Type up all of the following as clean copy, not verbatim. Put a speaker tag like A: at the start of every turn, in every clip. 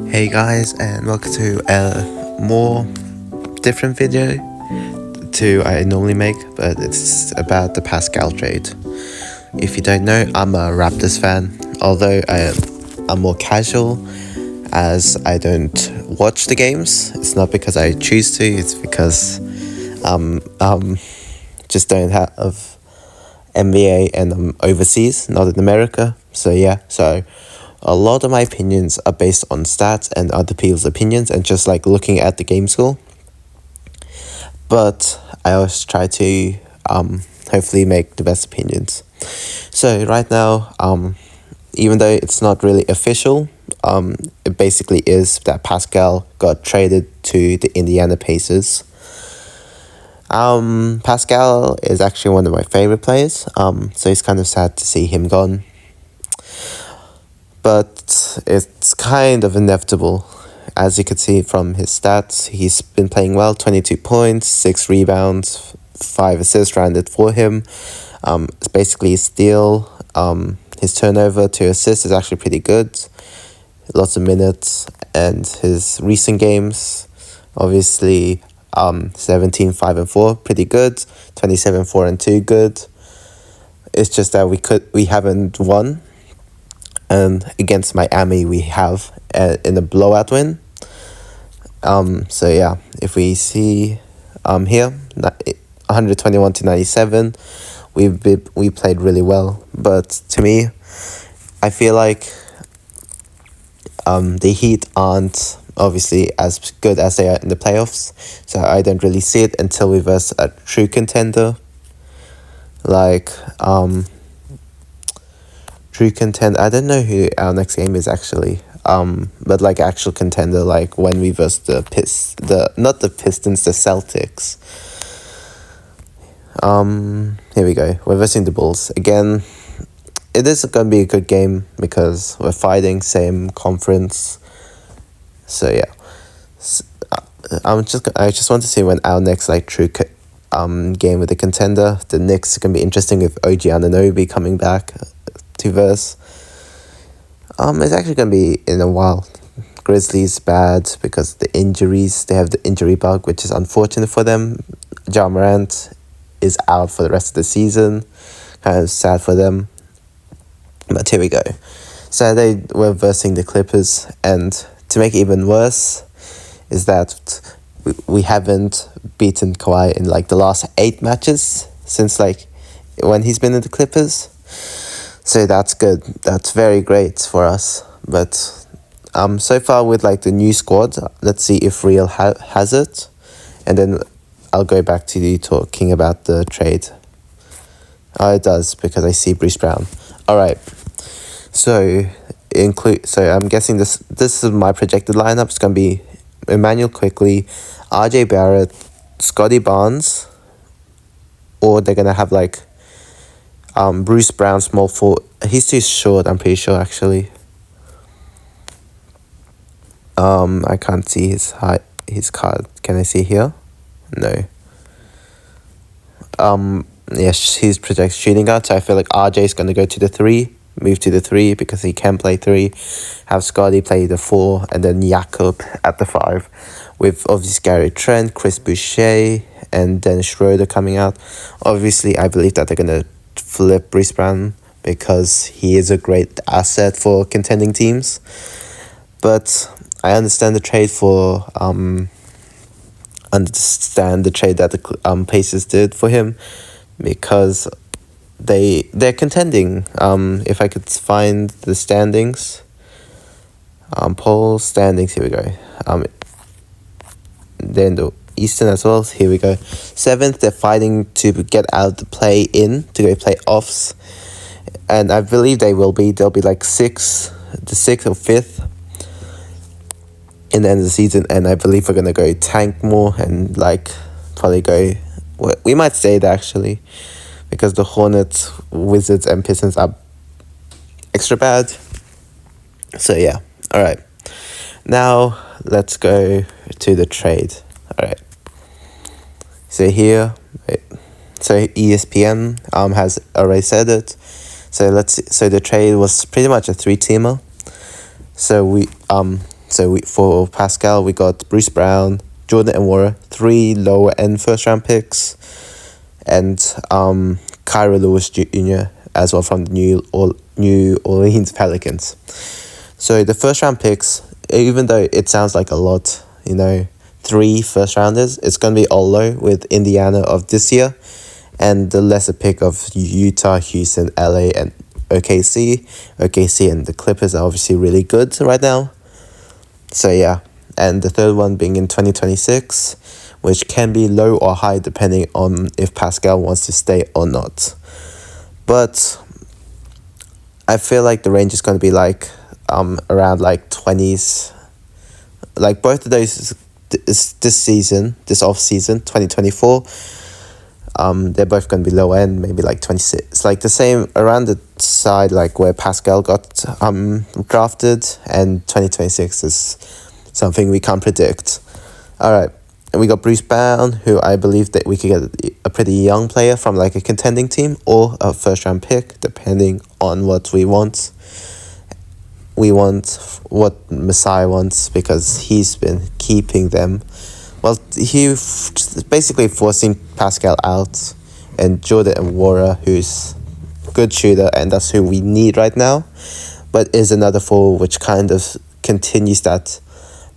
A: Hey guys, and welcome to a more different video to I normally make, but it's about the Pascal trade. If you don't know, I'm a Raptors fan, although I'm more casual as I don't watch the games. It's not because I choose to, it's because just don't have NBA and I'm overseas, not in America. So a lot of my opinions are based on stats and other people's opinions and just like looking at the game score. But I always try to hopefully make the best opinions. So right now, even though it's not really official, it basically is that Pascal got traded to the Indiana Pacers. Pascal is actually one of my favorite players, so it's kind of sad to see him gone. But it's kind of inevitable. As you can see from his stats, he's been playing well, 22 points, 6 rebounds, 5 assists rounded for him. It's basically a steal. His turnover to assist is actually pretty good. Lots of minutes. And his recent games, obviously 17, 5 and 4, pretty good. 27, 4 and 2, good. It's just that we haven't won. And against Miami, we have in a blowout win. If we see here, 121 to 97, we played really well. But to me, I feel like the Heat aren't obviously as good as they are in the playoffs. So I don't really see it until we verse a true contender. I don't know who our next game is actually. But like actual contender, like when we verse the Pistons, the Celtics. Here we go. We're versing the Bulls again. It is gonna be a good game because we're fighting same conference. So yeah, I just want to see when our next true game with the contender. The Knicks is gonna be interesting with OG Anunoby coming back to verse. It's actually gonna be in a while. Grizzlies bad because the injuries. They have the injury bug, which is unfortunate for them. Ja Morant is out for the rest of the season. Kind of sad for them. But here we go. Saturday we're versing the Clippers, and to make it even worse is that we haven't beaten Kawhi in the last 8 matches since when he's been in the Clippers. So that's good. That's very great for us. But so far with the new squad, let's see if Real has it, and then I'll go back to you talking about the trade. Oh, it does because I see Bruce Brown. All right. So I'm guessing this is my projected lineup. It's gonna be Emmanuel Quickly, RJ Barrett, Scotty Barnes, or they're gonna have Bruce Brown small forward. He's too short, I'm pretty sure actually. I can't see his height, his card. Can I see here? No. Yes, he's projected shooting guard, so I feel like RJ is gonna go to the 3, move to the 3 because he can play 3. Have Scotty play the 4, and then Jakob at the 5, with obviously Gary Trent, Chris Boucher, and Dennis Schroeder coming out. Obviously, I believe that they're gonna flip Bruce Brown because he is a great asset for contending teams. But I understand the trade that the Pacers did for him because they're contending. If I could find the standings, poll standings, here we go. They're in the Eastern as well. Here we go. 7th, they're fighting to get out the play-in to go play-offs, and I believe they'll be 6th, the 6th or 5th in the end of the season. And I believe we're gonna go tank more and probably go. We might stay there actually, because the Hornets, Wizards, and Pistons are extra bad. So yeah, all right. Now let's go to the trade. All right. So here, ESPN has already said it. So the trade was pretty much a 3-teamer. So So for Pascal, we got Bruce Brown, Jordan Nwora, 3 lower end first round picks, and Kyra Lewis Jr. as well from the New Orleans Pelicans. So the first round picks, even though it sounds like a lot, 3 first rounders, it's going to be all low with Indiana of this year and the lesser pick of Utah, Houston, LA, and OKC. OKC and the Clippers are obviously really good right now. So yeah, and the third one being in 2026, which can be low or high depending on if Pascal wants to stay or not. But I feel like the range is going to be like around like 20s. Like both of those this off season 2024, they're both going to be low end, maybe like 26. Like the same around the side like where Pascal got drafted, and 2026 is something we can't predict. All right, and we got Bruce Brown, who I believe that we could get a pretty young player from like a contending team or a first round pick, depending on what we want. We want what Messiah wants because he's been keeping them. Well, he basically forcing Pascal out, and Jordan Nwora, who's a good shooter, and that's who we need right now, but is another forward which kind of continues that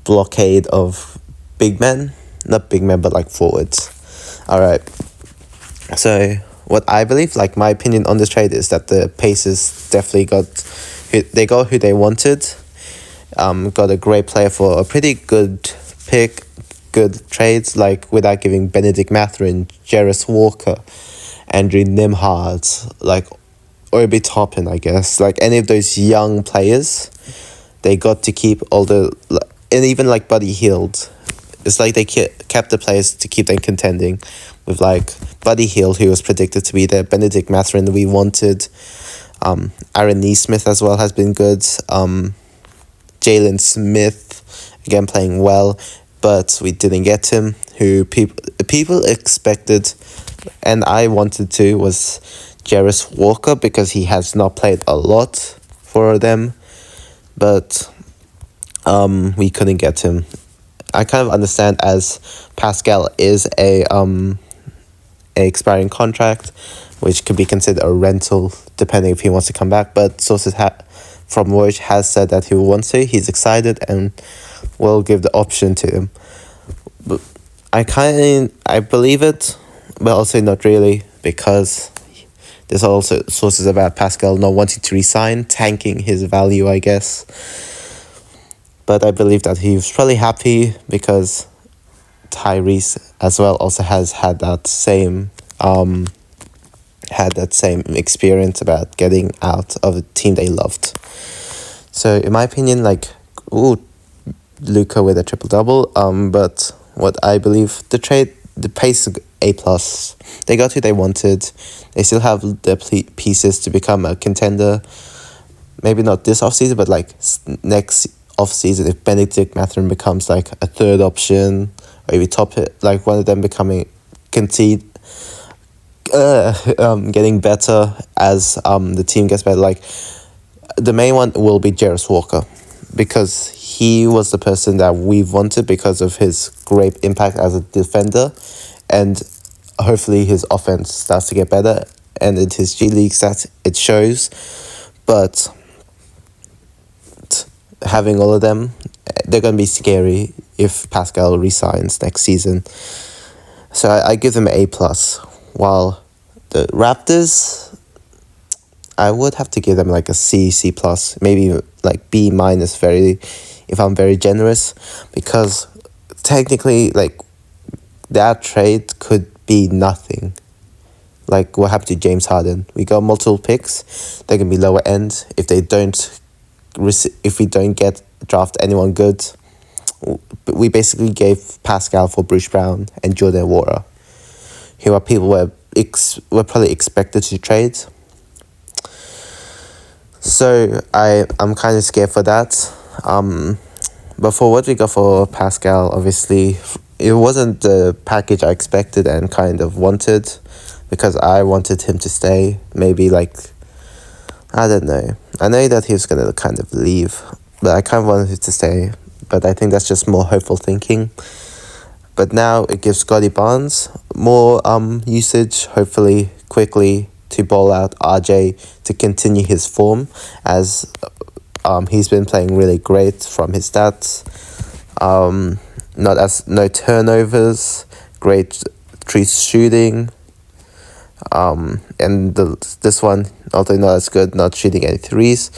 A: blockade of big men. Not big men, but like forwards. All right. So what I believe, like my opinion on this trade is that the Pacers definitely got who they wanted. Got a great player for a pretty good pick. Good trades, like without giving Benedict Mathurin, Jarris Walker, Andrew Nimhard, like Obi Toppin, I guess. Like any of those young players, they got to keep all the... And even like Buddy Hield. It's like they kept the players to keep them contending. With like Buddy Hield, who was predicted to be there. Benedict Mathurin, we wanted. Aaron Nesmith as well has been good. Jalen Smith, again playing well. But we didn't get him, who people expected, and I wanted to, was Jarris Walker, because he has not played a lot for them, but we couldn't get him. I kind of understand, as Pascal is a expiring contract, which could be considered a rental, depending if he wants to come back, but sources from Woj has said that he wants to, he's excited, and will give the option to him. But I believe it, but also not really, because there's also sources about Pascal not wanting to resign, tanking his value, I guess. But I believe that he was probably happy because Tyrese as well also has had that same experience about getting out of a team they loved. So in my opinion, like, Luka with a triple-double, but what I believe, the pace A+. They got who they wanted. They still have the pieces to become a contender. Maybe not this offseason, but like next offseason, if Benedict Mathurin becomes like a third option, or maybe top it, like one of them getting better as the team gets better. Like the main one will be Jarris Walker, because he was the person that we wanted because of his great impact as a defender, and hopefully his offense starts to get better, and in his G League stats it shows. But having all of them, they're going to be scary if Pascal resigns next season. So I give them an A+. While the Raptors, I would have to give them like a C+, maybe like B-, if I'm very generous, because technically, like, that trade could be nothing. Like what happened to James Harden? We got multiple picks. They can be lower end if we don't draft anyone good. We basically gave Pascal for Bruce Brown and Jordan Nwora, who are people were probably expected to trade. So I'm kind of scared for that. But for what we got for Pascal, obviously, it wasn't the package I expected and kind of wanted, because I wanted him to stay. Maybe like, I don't know. I know that he was going to kind of leave, but I kind of wanted him to stay. but I think that's just more hopeful thinking. But now it gives Scotty Barnes more usage, hopefully quickly, to bowl out RJ to continue his form, as he's been playing really great from his stats. No turnovers, great tree shooting. And this one, although not as good, not shooting any threes.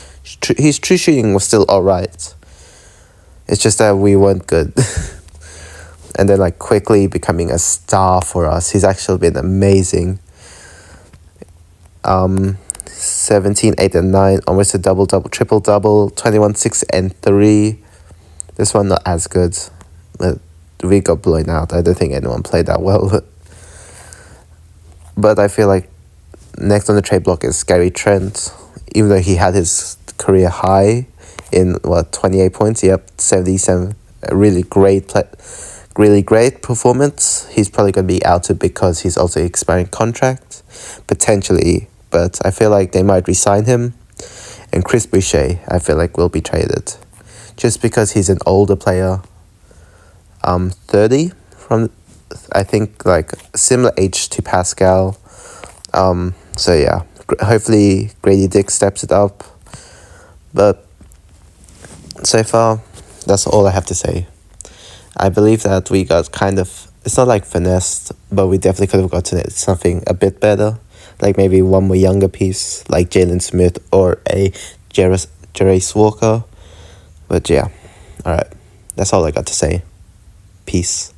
A: His tree shooting was still alright. It's just that we weren't good. And then like quickly becoming a star for us. He's actually been amazing. 17, 8 and 9, almost a double-double, triple-double, 21, 6 and 3. This one not as good. But we got blown out. I don't think anyone played that well. But I feel like next on the trade block is Gary Trent. Even though he had his career high in 28 points. Yep, 77. A really great performance. He's probably going to be outed because he's also expiring contract, potentially. But I feel like they might resign him. And Chris Boucher, I feel like, will be traded, just because he's an older player. 30 from, I think, like similar age to Pascal. So yeah, hopefully Grady Dick steps it up. But so far, that's all I have to say. I believe that we got kind of, it's not like finessed, but we definitely could have gotten it something a bit better. Like maybe one more younger piece, like Jalen Smith or a Jerace Walker. But yeah, alright. That's all I got to say. Peace.